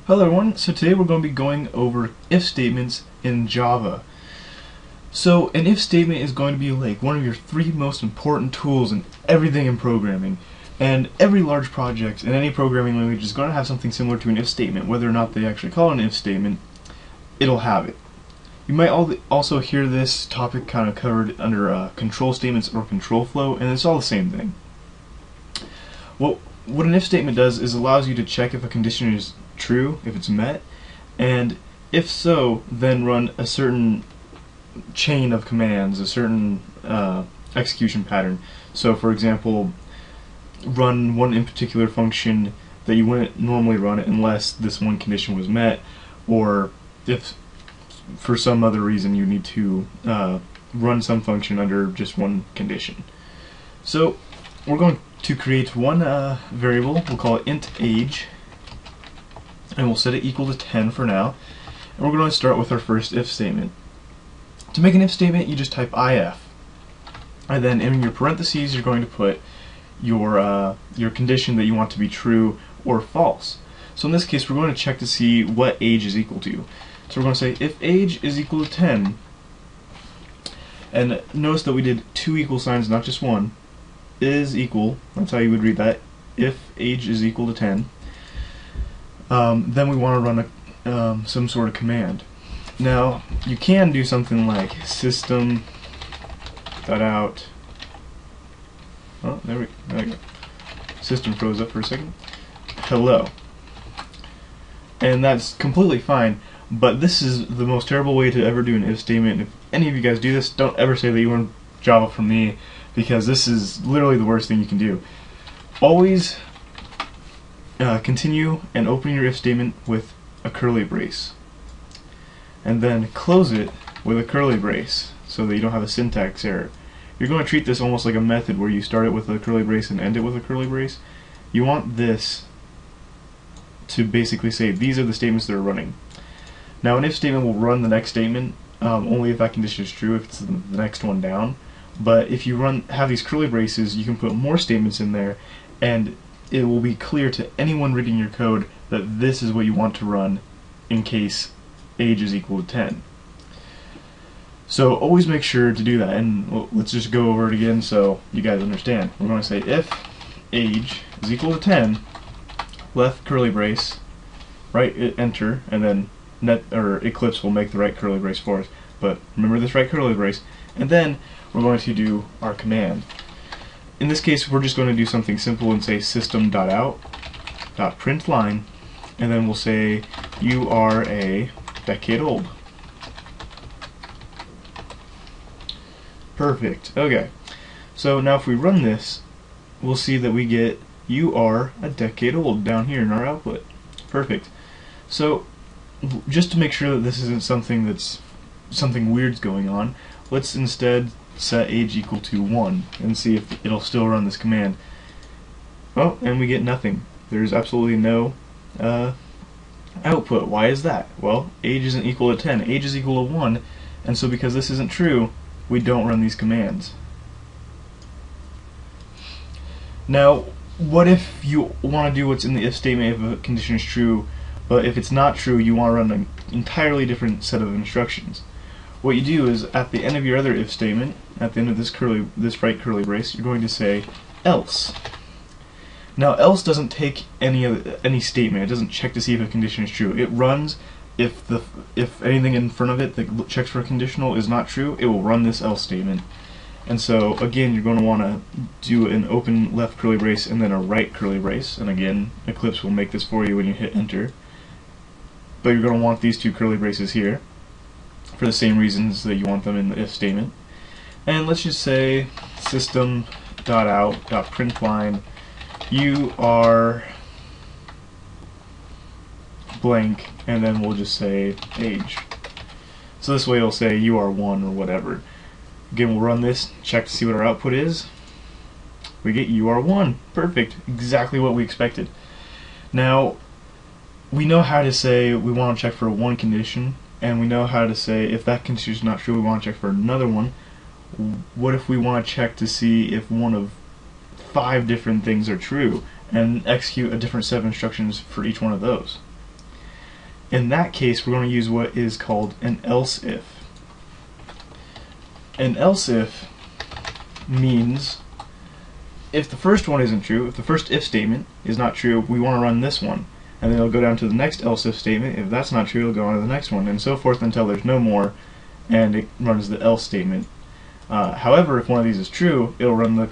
Hello everyone, so today we're going to be going over if statements in Java. So an if statement is going to be like one of your three most important tools in everything in programming. And every large project in any programming language is going to have something similar to an if statement. Whether or not they actually call it an if statement, it'll have it. You might also hear this topic kind of covered under control statements or control flow, and it's all the same thing. What an if statement does is allows you to check if a condition is true, if it's met, and if so, then run a certain chain of commands, a certain execution pattern. So for example, run one in particular function that you wouldn't normally run it unless this one condition was met, or if for some other reason you need to run some function under just one condition. So we're going to create one variable, we'll call it int age, and we'll set it equal to 10 for now, and we're going to start with our first if statement. To make an if statement, you just type if, and then in your parentheses you're going to put your condition that you want to be true or false. So in this case we're going to check to see what age is equal to. So we're going to say if age is equal to 10, and notice that we did two equal signs, not just one, is equal, that's how you would read that, if age is equal to 10, then we want to run some sort of command. Now you can do something like system.out. Oh, there we go. System froze up for a second. Hello. And that's completely fine, but this is the most terrible way to ever do an if statement. If any of you guys do this, don't ever say that you learned Java from me, because this is literally the worst thing you can do. Always continue and open your if statement with a curly brace, and then close it with a curly brace so that you don't have a syntax error. You're going to treat this almost like a method where you start it with a curly brace and end it with a curly brace. You want this to basically say these are the statements that are running. Now an if statement will run the next statement only if that condition is true, if it's the next one down. But if you have these curly braces, you can put more statements in there, and it will be clear to anyone reading your code that this is what you want to run in case age is equal to 10. So always make sure to do that, and let's just go over it again so you guys understand. We're going to say if age is equal to 10, left curly brace, right enter, and then Eclipse will make the right curly brace for us. But remember this right curly brace, and then we're going to do our command. In this case, we're just going to do something simple and say system.out.println, and then we'll say you are a decade old. Perfect. Okay. So now if we run this, we'll see that we get you are a decade old down here in our output. Perfect. So just to make sure that this isn't something weird's going on, let's instead set age equal to 1 and see if it'll still run this command. Oh, and we get nothing. There's absolutely no output. Why is that? Well, age isn't equal to 10. Age is equal to 1, and so because this isn't true, we don't run these commands. Now, what if you want to do what's in the if statement if a condition is true, but if it's not true, you want to run an entirely different set of instructions? What you do is, at the end of your other if statement, at the end of this right curly brace, you're going to say else. Now else doesn't take any statement. It doesn't check to see if a condition is true. It runs if anything in front of it that checks for a conditional is not true, it will run this else statement. And so again, you're going to want to do an open left curly brace and then a right curly brace, and again Eclipse will make this for you when you hit enter. But you're going to want these two curly braces here for the same reasons that you want them in the if statement. And let's just say system.out.println you are blank, and then we'll just say age. So this way it'll say you are 1 or whatever. Again, we'll run this, check to see what our output is. We get you are 1. Perfect. Exactly what we expected. Now, we know how to say we want to check for one condition, and we know how to say if that condition is not true, we want to check for another one. What if we want to check to see if one of 5 different things are true, and execute a different set of instructions for each one of those? In that case, we're going to use what is called an else if. An else if means if the first one isn't true, if the first if statement is not true, we want to run this one. And then it'll go down to the next else if statement. If that's not true, it'll go on to the next one, and so forth until there's no more, and it runs the else statement. However, if one of these is true, it'll run the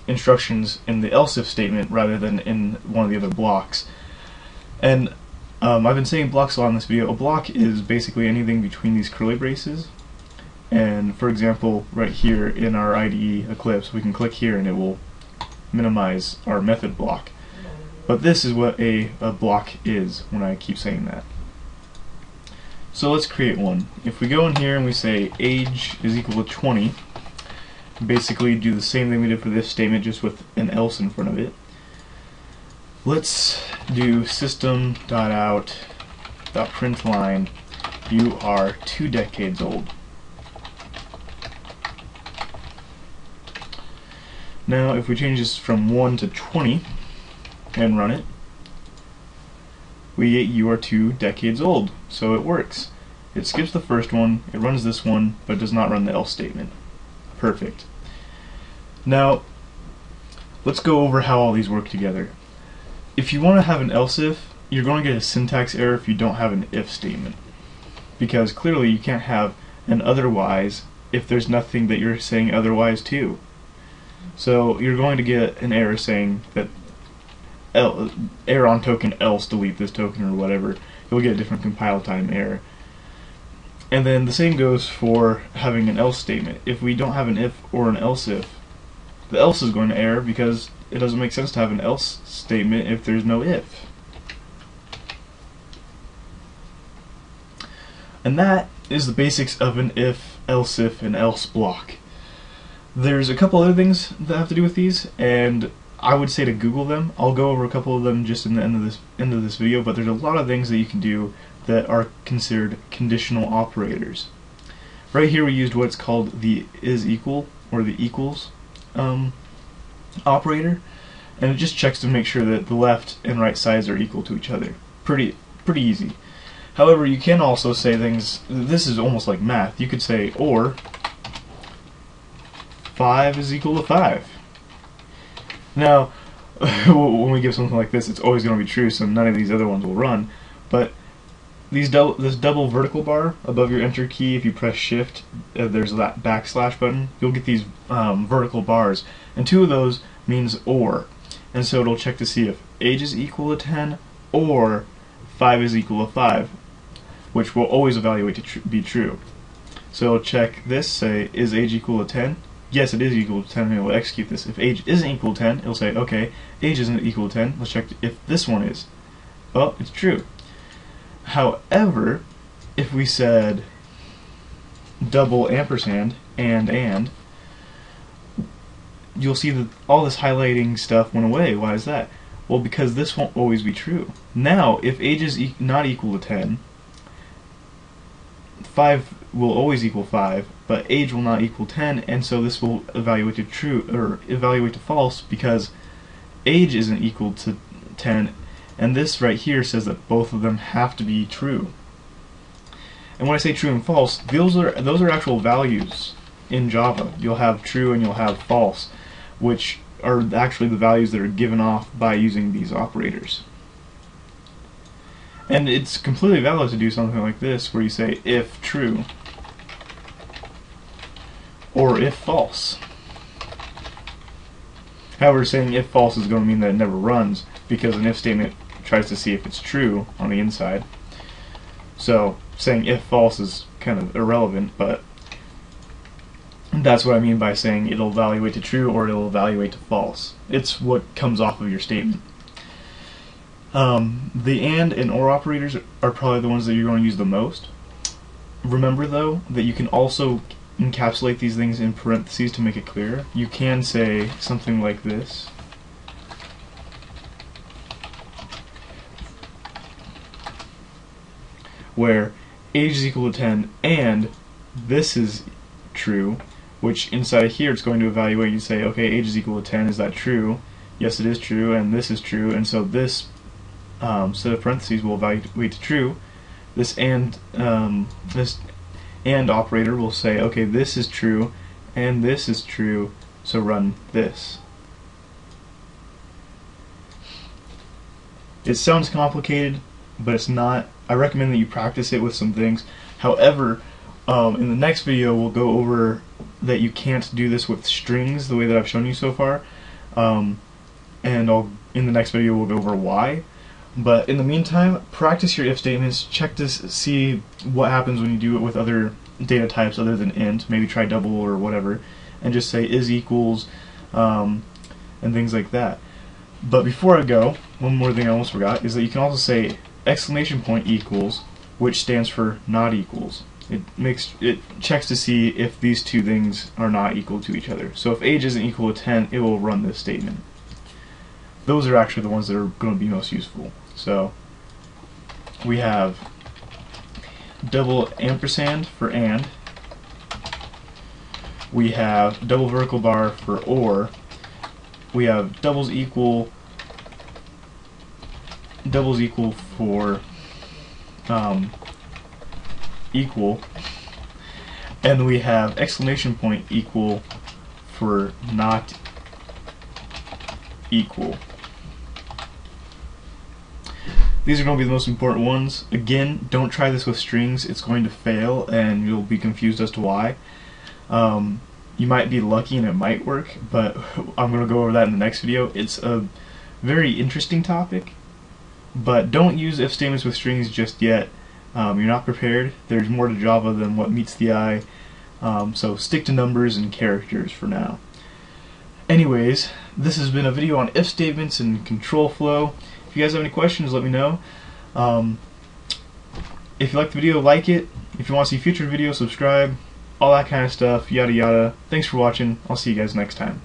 instructions in the else if statement rather than in one of the other blocks. And I've been saying blocks a lot in this video. A block is basically anything between these curly braces. And for example, right here in our IDE Eclipse, we can click here and it will minimize our method block. But this is what a block is when I keep saying that. So let's create one. If we go in here and we say age is equal to 20, basically do the same thing we did for this statement, just with an else in front of it. Let's do system.out.println you are 2 decades old. Now if we change this from 1 to 20 and run it, we get you are 2 decades old. So it works. It skips the first one, it runs this one, but does not run the else statement. Perfect. Now let's go over how all these work together. If you want to have an else if, you're going to get a syntax error if you don't have an if statement, because clearly you can't have an otherwise if there's nothing that you're saying otherwise to. So you're going to get an error saying that error on token else delete this token or whatever. You'll get a different compile time error. And then the same goes for having an else statement. If we don't have an if or an else if, the else is going to error because it doesn't make sense to have an else statement if there's no if. And that is the basics of an if, and else block. There's a couple other things that have to do with these, and I would say to Google them. I'll go over a couple of them just in the end of this video, but there's a lot of things that you can do that are considered conditional operators. Right here we used what's called the is equal or the equals operator, and it just checks to make sure that the left and right sides are equal to each other. Pretty easy. However, you can also say things, this is almost like math. You could say or 5 is equal to 5. Now, when we give something like this, it's always going to be true, so none of these other ones will run. But this double vertical bar above your enter key, if you press shift, there's that backslash button, you'll get these vertical bars, and 2 of those means or. And so it'll check to see if age is equal to 10 or 5 is equal to 5, which will always evaluate to be true. So it'll check this, say, is age equal to 10? Yes, it is equal to 10, and it will execute this. If age isn't equal to 10, it'll say, okay, age isn't equal to 10. Let's check if this one is. Well, it's true. However, if we said double ampersand and, you'll see that all this highlighting stuff went away. Why is that? Well, because this won't always be true. Now, if age is not equal to 10, 5 will always equal 5, but age will not equal 10, and so this will evaluate to true or evaluate to false because age isn't equal to 10, and this right here says that both of them have to be true. And when I say true and false, those are actual values in Java. You'll have true and you'll have false, which are actually the values that are given off by using these operators. And it's completely valid to do something like this, where you say if true or if false. However, saying if false is going to mean that it never runs, because an if statement tries to see if it's true on the inside. So saying if false is kind of irrelevant, but that's what I mean by saying it'll evaluate to true or it'll evaluate to false. It's what comes off of your statement. The and or operators are probably the ones that you're going to use the most. Remember though that you can also encapsulate these things in parentheses to make it clear. You can say something like this. Where age is equal to 10 and this is true, which inside of here it's going to evaluate. You say, okay, age is equal to 10, is that true? Yes, it is true, and this is true, and so this set of parentheses will evaluate to true, this and operator will say, okay, this is true and this is true, so run this. It sounds complicated, but it's not. I recommend that you practice it with some things. However, in the next video we'll go over that you can't do this with strings the way that I've shown you so far, and in the next video we'll go over why. But in the meantime, practice your if statements, check to see what happens when you do it with other data types other than int, maybe try double or whatever, and just say is equals, and things like that. But before I go, one more thing I almost forgot is that you can also say exclamation point equals, which stands for not equals. It checks to see if these two things are not equal to each other. So if age isn't equal to 10, it will run this statement. Those are actually the ones that are going to be most useful. So we have double ampersand for and, we have double vertical bar for or, we have doubles equal for equal, and we have exclamation point equal for not equal. These are going to be the most important ones. Again, don't try this with strings, it's going to fail and you'll be confused as to why. You might be lucky and it might work, but I'm going to go over that in the next video. It's a very interesting topic, but don't use if statements with strings just yet. You're not prepared. There's more to Java than what meets the eye, so stick to numbers and characters for now. Anyways, this has been a video on if statements and control flow. If you guys have any questions, let me know. If you like the video, like it. If you want to see future videos, subscribe. All that kind of stuff, yada yada. Thanks for watching. I'll see you guys next time.